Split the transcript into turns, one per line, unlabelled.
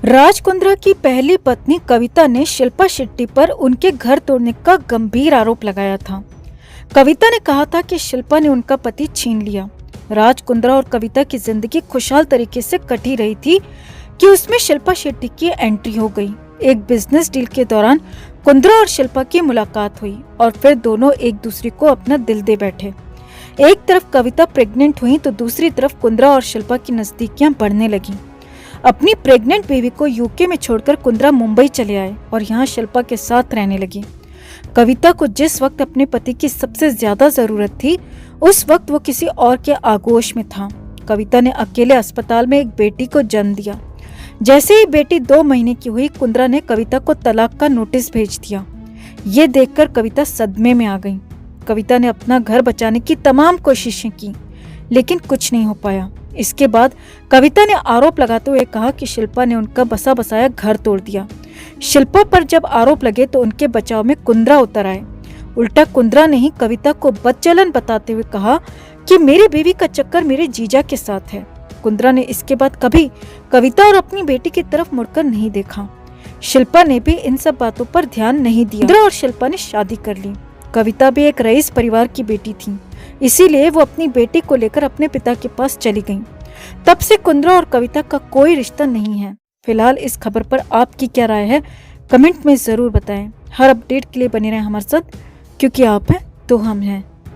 राज कुंद्रा की पहली पत्नी कविता ने शिल्पा शेट्टी पर उनके घर तोड़ने का गंभीर आरोप लगाया था। कविता ने कहा था कि शिल्पा ने उनका पति छीन लिया। राज कुंद्रा और कविता की जिंदगी खुशहाल तरीके से कटी रही थी कि उसमें शिल्पा शेट्टी की एंट्री हो गई। एक बिजनेस डील के दौरान कुंद्रा और शिल्पा की मुलाकात हुई और फिर दोनों एक दूसरे को अपना दिल दे बैठे। एक तरफ कविता प्रेग्नेंट हुई तो दूसरी तरफ कुंद्रा और शिल्पा की नजदीकियां बढ़ने लगी। अपनी प्रेग्नेंट बेबी को यूके में छोड़कर कुंद्रा मुंबई चले आए और यहाँ शिल्पा के साथ रहने लगी। कविता को जिस वक्त अपने पति की सबसे ज्यादा जरूरत थी, उस वक्त वो किसी और के आगोश में था। कविता ने अकेले अस्पताल में एक बेटी को जन्म दिया। जैसे ही बेटी 2 महीने की हुई, कुंद्रा ने कविता को तलाक का नोटिस भेज दिया। ये देखकर कविता सदमे में आ गई। कविता ने अपना घर बचाने की तमाम कोशिशें की, लेकिन कुछ नहीं हो पाया। इसके बाद कविता ने आरोप लगाते हुए कहा कि शिल्पा ने उनका बसा बसाया घर तोड़ दिया। शिल्पा पर जब आरोप लगे तो उनके बचाव में कुंद्रा उतर आए। उल्टा कुंद्रा ने ही कविता को बदचलन बताते हुए कहा कि मेरी बीवी का चक्कर मेरे जीजा के साथ है। कुंद्रा ने इसके बाद कभी कविता और अपनी बेटी की तरफ मुड़कर नहीं देखा। शिल्पा ने भी इन सब बातों पर ध्यान नहीं दिया। कुंद्रा और शिल्पा ने शादी कर ली। कविता भी एक रईस परिवार की बेटी थी, इसीलिए वो अपनी बेटी को लेकर अपने पिता के पास चली गईं। तब से कुंद्रा और कविता का कोई रिश्ता नहीं है। फिलहाल इस खबर पर आपकी क्या राय है, कमेंट में जरूर बताएं। हर अपडेट के लिए बने रहें हमारे साथ, क्योंकि आप हैं तो हम हैं।